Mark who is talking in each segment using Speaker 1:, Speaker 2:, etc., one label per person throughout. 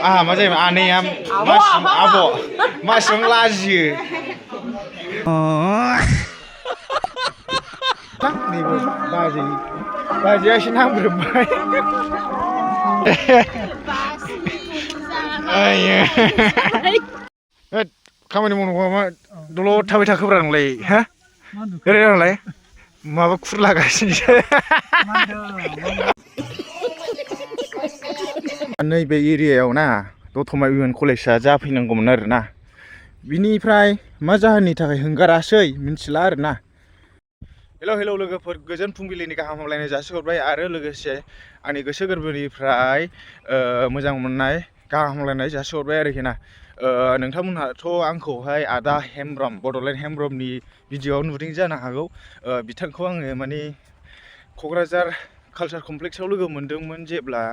Speaker 1: आहा मा जायोमोन आनैया आब' मासेबां लाजियो नैबे बाजैया एसे नांब्रोबबाय खामानि मावनांगौ मा दलद थाबाय थाखोब्रा नोंलाय हा ओरै नोंलाय माबा खुरलागासिनोसो नैबे एरियायाव ना दतमा इउएन कलेजआ जाफैनांगौमोन आरोना बिनिफ्राय मा जाहोननि थाखाय हंगारासै मिथिला आरोना हेलौ लोगोफोर गोजोन फुंबिलिनि गाहाम हामलायनाय जासिहरबाय आरो लोगोसे आंनि गोसो गोरबोनिफ्राय मोजां मोननाय गाहाम हामलायनाय जासिहरबाय आरोखि ना नोंथांमोनहाथ' आंखौहाय आदा हेमब्रम बड'लेण्ड हेमब्रमनि भिडिअ'आव नुदों जानो हागौ बिथांखौ आङो माने क'क्राझार कालचार कमप्लेक्सआव लोगो मोनदोंमोन जेब्ला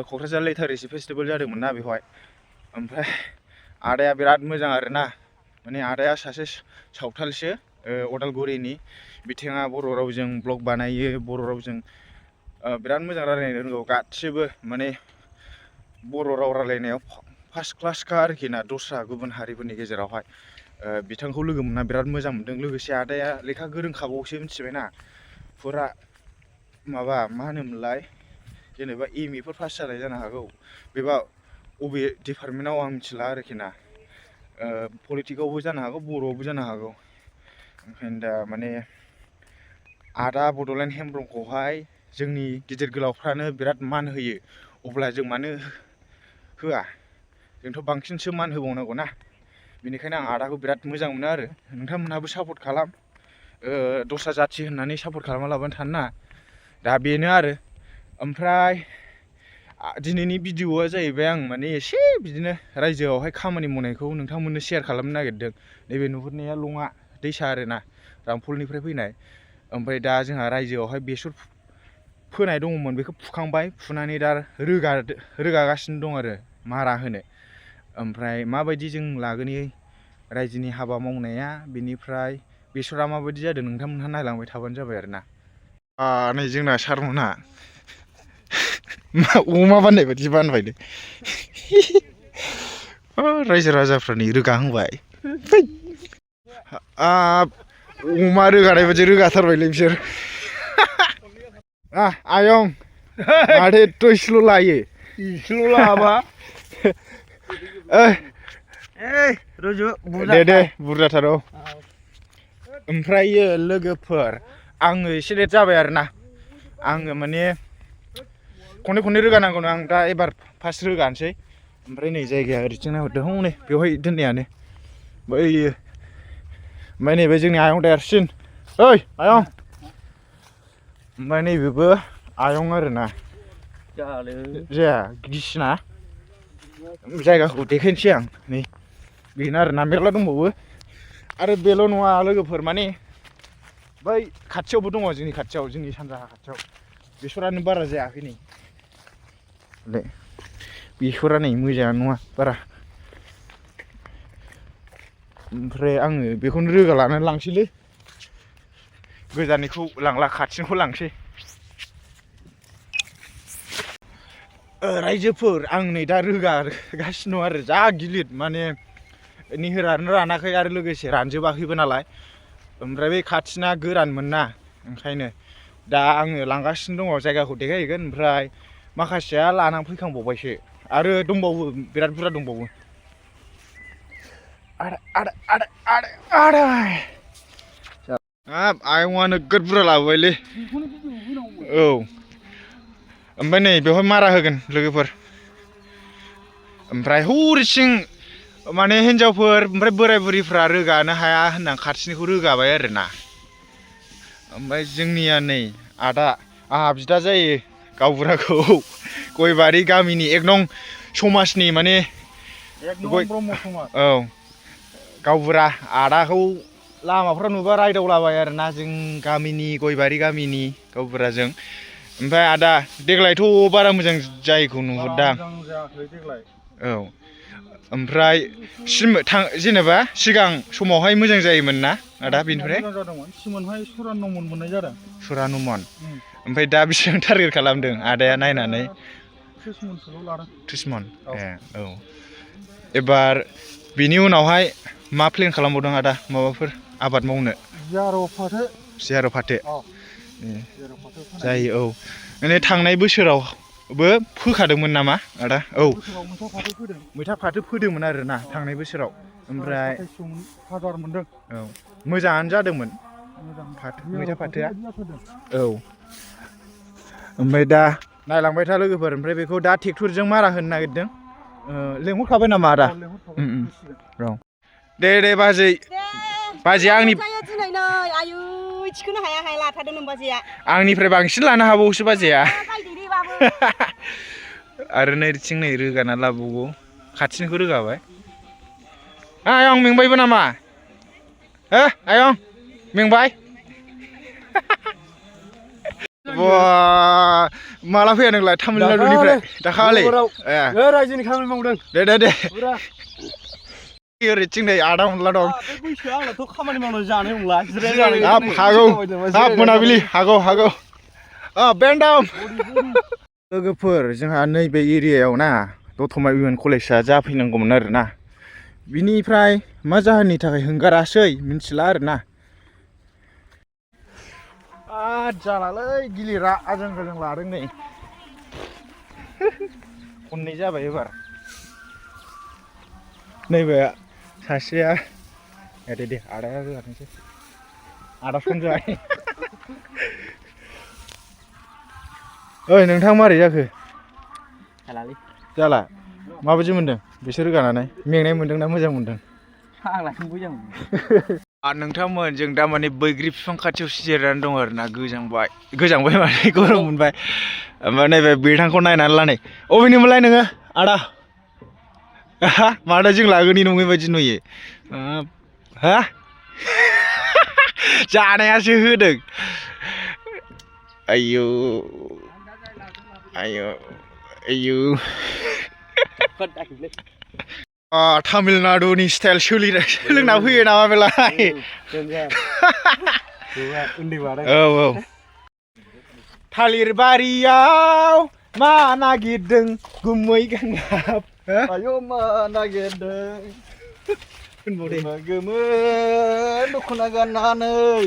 Speaker 1: क'क्राझार लिटारेसि फेस्टिभेल जादोंमोन ना बेवहाय ओमफ्राय आदाया बिराद मोजां आरोना माने आदाया सासे सावथालसो अदालगुरिनि बिथाङा बर' रावजों ब्लग बानायो बर' रावजों बिराद मोजां रायलायनो रोंगौ गासिबो माने बर' राव रायलायनायाव फार्स्ट क्लासखा आरोखि ना दस्रा गुबुन हारिफोरनि गेजेरावहाय बिथांखौ लोगो मोनना बिराद मोजां मोनदों लोगोसे आदाया लेखा गोरोंखाबावसो मिथिबायना फुरा माबा मा होनोमोनलाय जेनेबा एमएफोर पास जानाय जानो हागौ बेबा अबे डिपार्टमेन्टआव आं मिथिला आरोखि ना पलिटिकावबो जानो हागौ बर'आवबो जानो हागौ ओंखायनो दा माने आदा बड'लेण्ड हेमब्रमखौहाय जोंनि गिदिर गोलावफ्रानो बिराद मान होयो अब्ला जों मानो होआ जोंथ' बांसिनसो मान होबावनांगौ ना बेनिखायनो आं आदाखौ बिराद मोजां मोनो आरो नोंथांमोनहाबो सापर्ट खालाम दस्रा जाथि होननानै सापर्ट खालामना लाबानो थानो ना दा बेनो आरो ओमफ्राय दिनैनि भिडिअ'आ जाहैबाय आं माने एसे बिदिनो रायजोआवहाय खामानि मावनायखौ नोंथांमोननो शेयार खालामनो नागिरदों नैबे नुहुरनाया लङा दैसा आरोना रामफलनिफ्राय फैनाय ओमफ्राय दा जोंहा रायजोआवहाय बेसर फोनाय दङमोन बेखौ फुखांबाय फुनानै दा रोगागासिनो दं आरो मारा होनो ओमफ्राय माबायदि जों लागोनि रायजोनि हाबा मावनाया बेनिफ्राय बेसरा माबायदि जादों नोंथांमोनहा नायलांबाय थाबानो जाबाय आरोना नै जोंना सारमोनहा अमा बाननाय बायदि बानबायलै रायजो राजाफ्रा नै रोगाहांबाय अमा रोगानाय बायदि रोगाथारबायलै बिसोर आयं माथो एथ' इसेल' लायो इसेल' लाबा दे बुरजाथार औ ओमफ्रायो लोगोफोर आङो एसे लेट जाबाय आरोना आङो माने खननै रोगानांगौनो आं दा एबार फार्स्ट रोगानोसै ओमफ्राय नै जायगाया ओरैथिं नाहरदो हनै बेवहाय दोननायानो बैयो ओमफ्राय नैबे जोंनि आयं देरसिन ओइ आयं ओमफ्राय नैबेबो आयं आरोना जाया गिसिना जायगाखौ देखायनोसै आं नै बेनो आरोना मेरला दंबावो आरो बेल' नङा लोगोफोर माने बै खाथियावबो दङ जोंनि खाथियाव जोंनि सानजाहा खाथियाव बेसरानो बारा जायाखै नै बेसरा नै मोजाङानो नङा बारा ओमफ्राय आङो बेखौनो रोगा लानानै लांसैलै गोजाननिखौ लांला खाथिनिखौ लांसै रायजोफोर आं नै दा रोगागासिनो दं आरो जा गिलिर माने निहोरानो रानाखै आरो लोगोसे रानजोबाखैबो नालाय ओमफ्राय बे खाथिना गोरानमोन ना ओंखायनो दा आङो लांगासिनो दङ जायगाखौ देखायहैगोन ओमफ्राय माखासेया लानानै फैखांबावबायसो आरो दंबावो बिराद बुरजा दंबावो आयंआ नोगोद बुरजा लाबोबायलै औ ओमफ्राय नै बेवहाय मारा होगोन लोगोफोर ओमफ्राय हरैसिं माने हिनजावफोर ओमफ्राय बोराय बुरिफ्रा रोगानो हाया होनना खाथिनिखौ रोगाबाय आरोना ओमफ्राय जोंनिया नै आदा आंहा बिदा जायो गावबुराखौ गयबारि गामिनि एक नं समाजनि माने औ गावबुरा आदाखौ लामाफ्राव नुबा रायदावलाबाय आरोना जों गामिनि गयबारि गामिनि गावबुराजों ओमफ्राय आदा देग्लायथ' बारा मोजां जायैखौ नुहुरदां औ ओमफ्राय जेनेबा सिगां समावहाय मोजां जायोमोन ना आदा बेनिफ्राय मोजां जादोंमोन सिमोनहाय 54 मोननाय जादों 54 ओमफ्राय दा बेसेबां टारगेट खालामदों आदाया नायनानै
Speaker 2: 30 मनसोल' लादों
Speaker 1: 30 मन ए औ एबार बिनि उनावहाय मा प्लेन खालामबावदों आदा माबाफोर आबाद मावनो
Speaker 2: जियार' फाथो
Speaker 1: जायो औ माने थांनाय बोसोरावबो फोखादोंमोन नामा आदा औ मैथा फाथो फोदोंमोन आरोना थांनाय बोसोराव ओमफ्राय
Speaker 2: 27,000 मोनदों
Speaker 1: औ मोजाङानो जादोंमोन मैथा फाथोआ औ ओमफ्राय दा नायलांबाय था लोगोफोर ओमफ्राय बेखौ दा ट्रेक्टरजों मारा होनो नागिरदों लेंहरखाबाय नामा आदा र' दे बाजै बाजैया
Speaker 3: दिनै नै आयु थिखोनो हाया लाथारदों नों बाजैया
Speaker 1: आंनिफ्राय बांसिन लानो हाबावोसो बाजैया आरो नैथिं नै रोगाना लाबावगौ खाथिनिखौ रोगाबाय आयं मेंबायबो नामा हो आयं मेंबाय बा माला फैया नोंलाय तामिलनाडुनिफ्राय दाखालि
Speaker 2: रायजोनि खामानि मावदों
Speaker 1: दे ओरैथिं नै आदा अनला दं
Speaker 2: आंनाथ' खामानि मावनानै जानो नंला
Speaker 1: हाब मोनाबिलि हागौ बेन्डाम लोगोफोर जोंहा नैबे एरियायाव ना दतमा इउ एन कलेजआ जाफैनांगौमोन आरोना बिनिफ्राय मा जाहोननि थाखाय हंगारासै मिथिला आरोना जालालै गिलिरा आजां गाजां लादों नै खननै जाबाय एबार नैबे सासेया दे आदाया रोगाथोंसै आदा सनजय ओइ नोंथां मारै जाखो जाला माबायदि मोनदों बिसोर रोगानानै मेंनाय मोनदों ना मोजां मोनदों नोंथांमोन जों दा माने बैग्रि बिफां खाथियावसो जिरायनानै दं आरोना गोजांबाय माने गरम मोनबाय ओमफ्राय नैबे बिथांखौ नायनानै ला नै अबेनिमोनलाय नोङो आदा माथो जों लागोनि नङै बायदि नुयो हा जानायासो होदों आयौ तामिलनाडुनि स्टाइल सोलोंना फैयो नामा बेलाय औ थालिर बारियाव मा नागिरदों गुमै गांगाब
Speaker 2: आयौ मा नागिरदों गोमो दख'ना गाननानै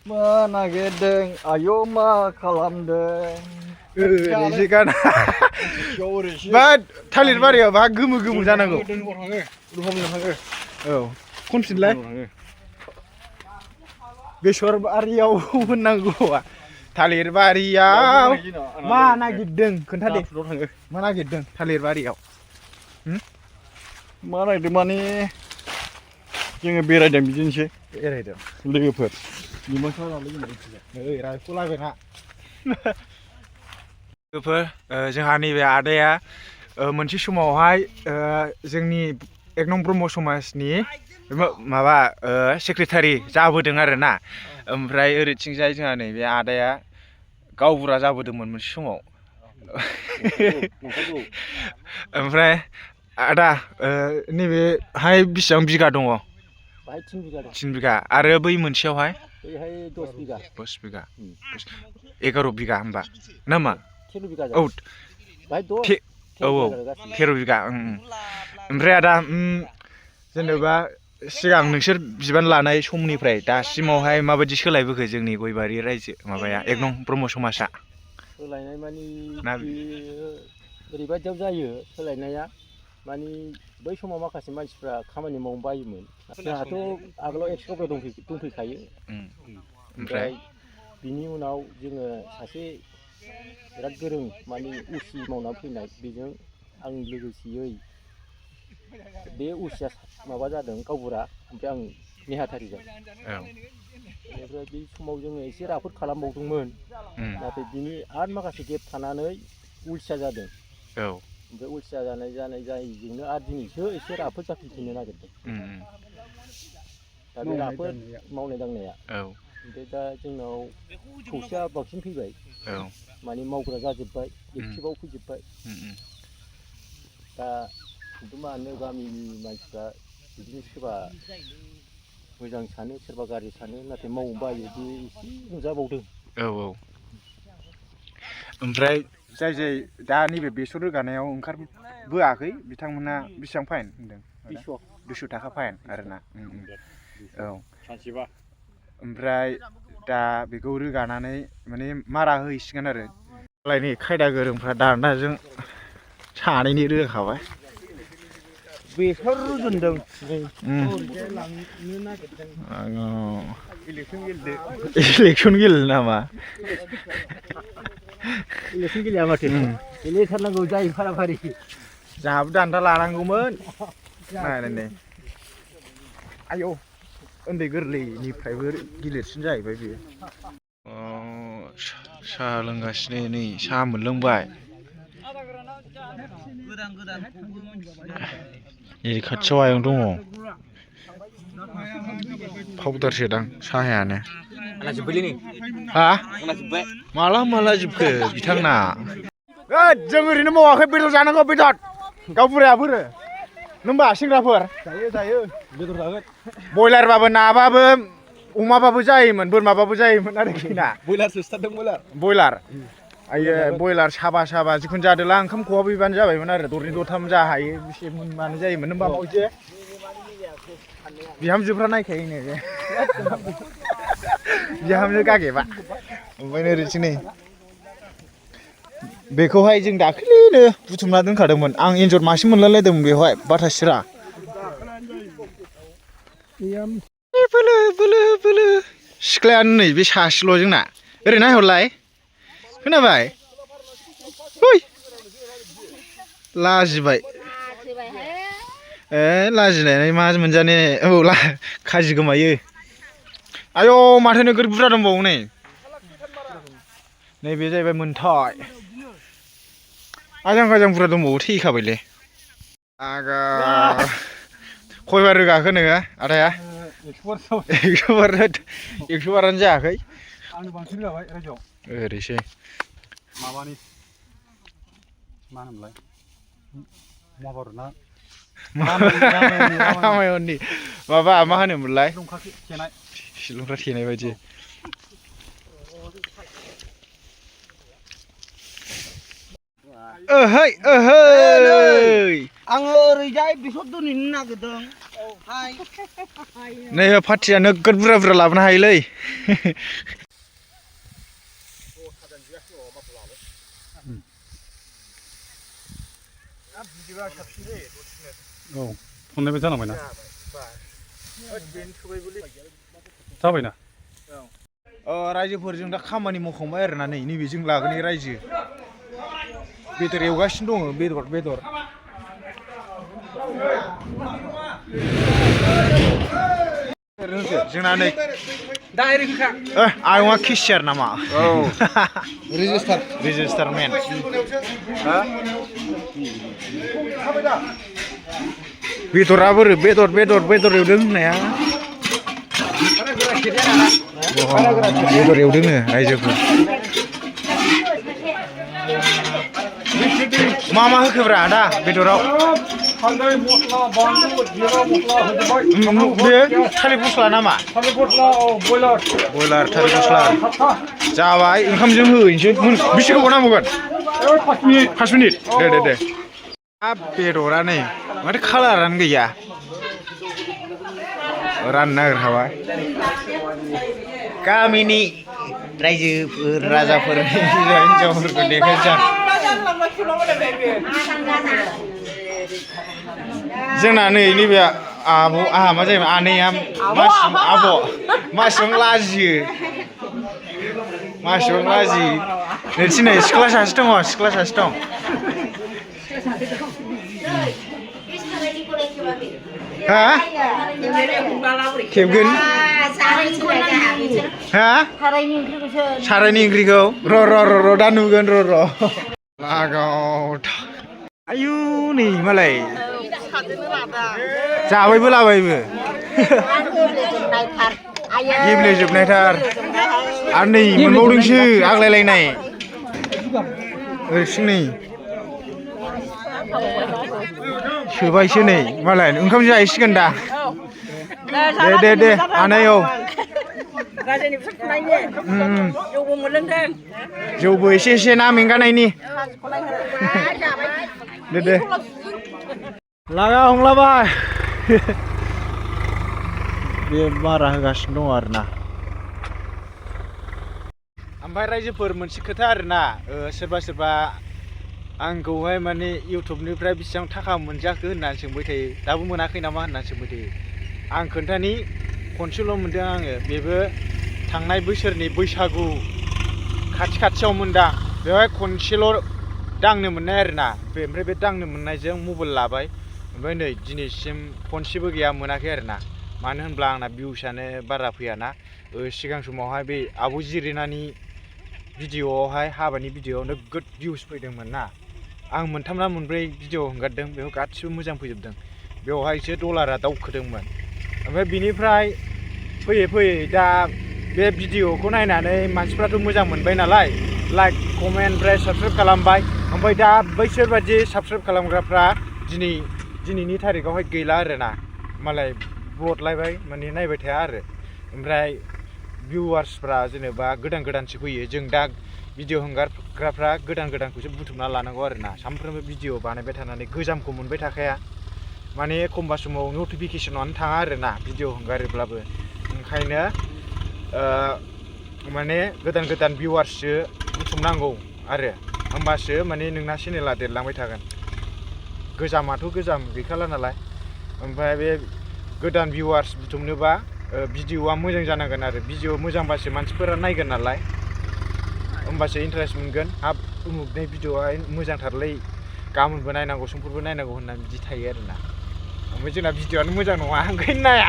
Speaker 2: मा नागिरदों आयौ मा खालामदों
Speaker 1: ओरैसो गाना बा थालिर बारियाव बा गोमो जानांगौ औ खनफिनलाय बेसर बारियाव होननांगौआ थालिर बारियाव मा नागिरदों खोन्थादे मा नागिरदों थालिर बारियाव
Speaker 2: मा नागिरदों माने जोङो बेरायदों बिदिनोसै
Speaker 1: बेरायदों
Speaker 2: लोगोफोर
Speaker 1: रायख'लायबायना लोगोफोर जोंहा नैबे आदाया मोनसे समावहाय जोंनि 1 नं ब्रह्म समाजनि माबा सेक्रेटारि जाबोदों आरोना ओमफ्राय ओरैथिंजाय जोंहा नैबे आदाया गावबुरा जाबोदोंमोन मोनसे समाव ओमफ्राय आदा नैबेहाय बेसेबां बिगा दङ 3 बिगा आरो बै मोनसेयावहाय
Speaker 2: 10 बिगा
Speaker 1: 11 बिगा होमबा नामा
Speaker 2: 13 बिगा
Speaker 1: औ 13 बिगा ओमफ्राय आदा जेनेबा सिगां नोंसोर बिबान लानाय समनिफ्राय दासिमावहाय माबायदि सोलायबोखो जोंनि गयबारि रायजो माबाया 1 नं ब्रह्म समाजा
Speaker 2: सोलायनाय मानि ओरैबायदियाव जायो सोलायनाया मानि बै समाव माखासे मानसिफ्रा खामानि मावनो बायोमोन जोंहाथ' आगोलाव एक्सट्रा दंफैखायो ओमफ्राय बिनि उनाव जोङो सासे बिराद गोरों मानि उसि मावनानै फैनाय बेजों आं लोगोसेयै बे उसिया माबा जादों गावबुरा ओमफ्राय आं नेहाथारिजों बेनिफ्राय बे समाव जोङो एसे राफोद खालामबावदोंमोन नाथाय बिनि आरो माखासे गेप थानानै उलसिया जादों ओमफ्राय उलसिया जायजोंनो आरो दिनैसो एसे राफोद जाफिननो नागिरदों दा बे राफोद मावनाय दांनाया ओमफ्राय दा जोंनाव खौसेया बांसिन फैबाय माने मावग्रा जाजोब्बाय एक्टिभाव फैजोब्बाय दा खिन्थु मा होनो गामिनि मानसिफ्रा बिदिनो सोरबा मोजां सानो सोरबा गाज्रि सानो नाथाय मावनो बायो बे एसे नुजाबावदों
Speaker 1: ओमफ्राय जाय दा नैबे बेसर रोगानायाव ओंखारबोआखै बिथांमोना बेसेबां फाइन होनदों 200 थाखा फाइन आरोना औ
Speaker 2: सानसेबा
Speaker 1: ओमफ्राय दा बेखौ रोगानानै माने मारा होहैसिगोन आरो मालाय नै खायदा गोरोंफ्रा दान्दाजों सानैनि रोगाखाबाय
Speaker 2: बेसर रुजुनदों
Speaker 1: इलेक्सन गेलेनो नामा
Speaker 2: इलेक्सन गेलेया माथो गेलेथारनांगौ जायो फाराफारि
Speaker 1: जोंहाबो दान्दा लानांगौमोन नायनानै आयौ उन्दै गोरलैनिफ्रायबो गिलिरसिन जाहैबाय बेयो साहा लोंगासिनो नै साहा मोनलोंबाय ए खाथियाव आयं दङ पाउदारसो दां साहायानो हा माला जोबखो बिथांना जों ओरैनो मावाखै बेदर जानांगौ बेदर गाव बुरायाफोर नोंबा सेंग्राफोर जायो बेदर जागोन बयलारबाबो नाबाबो अमाबाबो जायोमोन बोरमाबाबो जायोमोन आरोखि ना
Speaker 2: बयलारसो सिथारदों
Speaker 1: बयलार आयो बयलार साबा जिखुनु जादोला ओंखाम खहाबैबानो जाबायमोन आरो दरनै दरथाम जा हायो बेसे मोनबानो जायोमोन नों बाबाव एसे बिहामजोफ्रा नायखायोनो बिहामजो गागेबा ओमफ्राय ओरैसो नै बेखौहाय जों दाख्लैनो बुथुमना दोनखादोंमोन आं एन्जर मासे मोनलायलायदोंमोन बेवहाय बाथा सिरा बोलो सिख्लायानो नै बे सासेल' जोंना ओरै नायहरलाय खोनाबाय है लाजिबाय लाजिनाय मा मोनजाने औ खाजि गोमायो आयौ माथो नोगोर बुरजा दंबावो नैबे जाहैबाय मोनथाय आजां बुरजा दंबावो थैखाबायलै आगा खयबार रोगाखो नोङो आदाया 100 बारानो जायाखै
Speaker 2: आंनो बांसिन जाबाय रायजोआव
Speaker 1: ओरैसै
Speaker 2: माबानि मा होनोमोनलाय महाभारतना
Speaker 1: रामायणनि माबा मा होनोमोनलाय सिलंफ्रा थेनाय बायदि ओहै
Speaker 2: आङो ओरैजाय बेसर दोनहैनो नागिरदों
Speaker 1: नै पार्टिया नोगोद बुरजा लाबोनो हायोलै
Speaker 2: औ फननायबो जानांबायना जाबायना
Speaker 1: रायजोफोरजों दा खामानि मावखांबाय आरोना नै नैबे जों लागोनि रायजो बेदर एवगासिनो दङ बेदर जोंना नै आयंआ केसियार नामा औ रेजिस्टार मेन बेदरा बोरो बेदर एवदों होननाया बेदर एवदोंनो रायजोफोर मा होखोब्रा दा बेदराव बे थालिर फस्ला नामा बयलार थालिर फस्ला जाबाय ओंखामजों होहैनोसै बेसे गोबाव नांबावगोन 5 मिनिट दे बेदरा नै माथो कालारानो गैया राननो नागिरखाबाय गामिनि रायजोफोर राजाफोरनि हिनजावफोरखौ देखायनोसै जोंना नै नैबे आहा मा जायो आनैया मासिबां लाजियो नै सिख्ला सासे दङ हा खेबगोन हा सारायनि ओंख्रिखौ र' दा नुगोन र' लागाव आयु नै मालाय जाबायबो लाबायबो गेब्लेजोबनायथार आरो नै मोनबावदोंसो आग्लायलायनाय ओरैसो नै सोबायसो नै मालाय ओंखाम जाहैसिगोन दा दे आनै औ
Speaker 3: राजानिफ्राय खुलायनो जौबो मोनलोंदों
Speaker 1: जौबो एसे ना मेंगानायनि दे लागा हमलाबाय बे मारा होगासिनो दं आरोना ओमफ्राय रायजोफोर मोनसे खोथा आरोना सोरबा आंखौहाय माने इउटुबनिफ्राय बेसेबां थाखा मोनजाखो होननानै सोंबाय थायो दाबो मोनाखै नामा होननानै सोंबाय थायो आं खोन्थानि खनसेल' मोनदों आङो बेबो थांनाय बोसोरनि बैसागु खाथियाव मोनदां बेवहाय खनसेल' दांनो मोननाय आरोना ओमफ्राय बे दांनो मोननायजों मबाइल लाबाय ओमफ्राय नै दिनैसिम खनसेबो गैया मोनाखै आरोना मानो होनब्ला आंना भिउसआनो बारा फैयाना सिगां समावहाय बे आब' जिरिनानि भिडिअ'आवहाय हाबानि भिडिअ'आव नोगोद भिउस फैदोंमोन ना आं मोनथाम ना मोनब्रै भिडिअ' हगारदों बेयाव गासिबो मोजां फैजोबदों बेवहायसो डलारा दावखोदोंमोन ओमफ्राय बिनिफ्राय फैयै दा बे भिडिअ'खौ नायनानै मानसिफ्राथ' मोजां मोनबाय नालाय लाइक कमेन्ट ओमफ्राय साबस्क्राइब खालामबाय ओमफ्राय दा बैसोर बादि साबस्क्राइब खालामग्राफ्रा दिनैनि थारिखआवहाय गैला आरोना मालाय बदलायबाय माने नायबाय थाया आरो ओमफ्राय भिउवार्सफ्रा जेनेबा गोदानसो फैयो जों दा भिडिअ' हगारग्राफ्रा गोदानखौसो बुथुमना लानांगौ आरोना सानफ्रोमबो भिडिअ' बानायबाय थानानै गोजामखौ मोनबाय थाखाया माने एखमबा समाव नटिफिकेसनानो थाङा आरोना भिडिअ' हगारोब्लाबो ओंखायनो माने गोदान भिउवार्ससो बुथुमनांगौ आरो होमबासो माने नोंना चेनेला देरलांबाय थागोन गोजामाथ' गोजाम गैखाला नालाय ओमफ्राय बे गोदान भिउवार्स बुथुमनोबा भिडिअ'आ मोजां जानांगोन आरो भिडिअ' मोजांबासो मानसिफोरा नायगोन नालाय होमबासो इन्टारेस्ट मोनगोन हाब उमुगनि भिडिअ'आ मोजांथारलै गाबोनबो नायनांगौ समफोरबो नायनांगौ होनना बिदि थायो आरोना ओमफ्राय जोंना भिडिअ'आनो मोजां नङा ओंखायनो नाया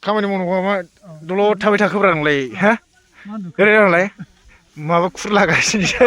Speaker 1: खामानि मावनांगौ मा दलद थाबाय थाखोब्रा नोंलाय हा ओरै नालाय माबा खुरलागासिनोसो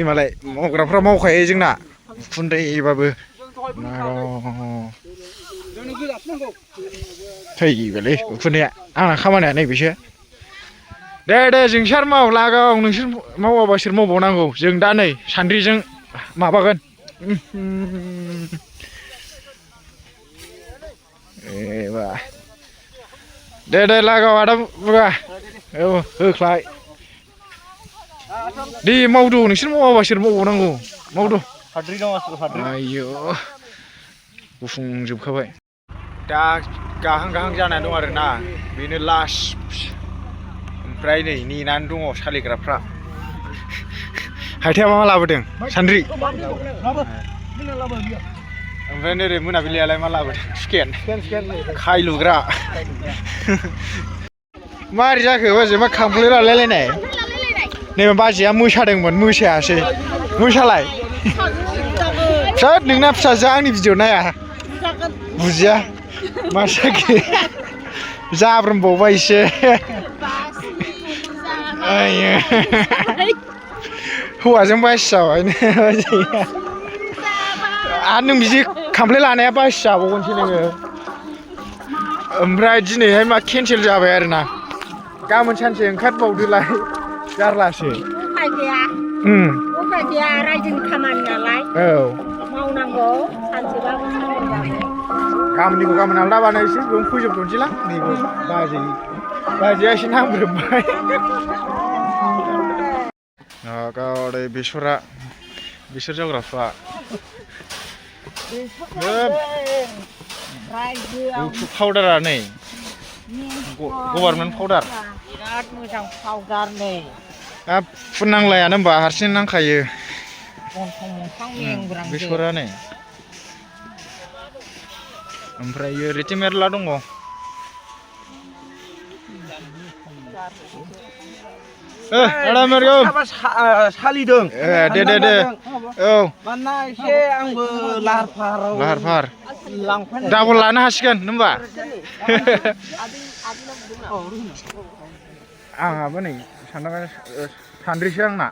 Speaker 1: मालाय मावग्राफ्रा मावखायो जोंना उखुन्दैबाबो थैबायलै उखुन्दैया आंना खामानिया नैबेसो दे जोंसार माव लागाव नोंसोर मावाबा सोर मावबावनांगौ जों दा नै सान्द्रिजों माबागोन एबा दे लागाव आदा बुगा औ होख्लाय दे मावदो नोंसोर मावाबा सोर मावबावनांगौ मावदो आयौ गुफुंजोबखाबाय दा गाहां जानानै दं आरोना बेनो लास्ट ओमफ्राय नै नेनानै दङ सालायग्राफ्रा हायथाया मा लाबोदों सान्द्रि ओमफ्राय नोरै मोनाबिलियालाय मा लाबोदों सुकेन खाय लुग्रा मारै जाखो बाजै मा खामफ्लाय लालायलायनाय नैबे बाजैया मोसादोंमोन मोसायासै मोसालाय फिसा नोंना फिसाजोआ आंनि भिडिअ नाया बुजिया मा जाखो जाब्रोमबावबाय एसे हौवाजों बायस जाबाय आरो नों बिदि खामफ्लाय लानाया बायस जाबावगोनसो नोङो ओमफ्राय दिनैहाय मा केन्सेल जाबाय आरोना गाबोन सानसे ओंखारबावदोलाय जारलासो
Speaker 3: उफाय गैया रायजोनि खामानि नालाय
Speaker 1: औ
Speaker 3: मावनांगौ सानसेबाबो साननैबाबो
Speaker 1: गाबोननिखौ गाबोन आलदा बानायसै बेयावनो फोजोबथ'नोसैलां नैबे बाजैया एसे नांब्रोबबाय गावदै बेसर जाग्राफ्रा पाउडारा नै गभार्नमेन्ट पाउडार
Speaker 3: बिराद मोजां पाउडार नै
Speaker 1: फुननांलायानो होनबा हारसिं नांखायो बेसरा नै ओमफ्राय ओरैथिं मेरला दङ आदा मेरगौ
Speaker 2: सालिदों
Speaker 1: दे औ
Speaker 2: मानोना एसे आंबो लाहार फाहार
Speaker 1: डाबल लानो हासिगोन होनबा आंहाबो नै सान्द्रिसो आंना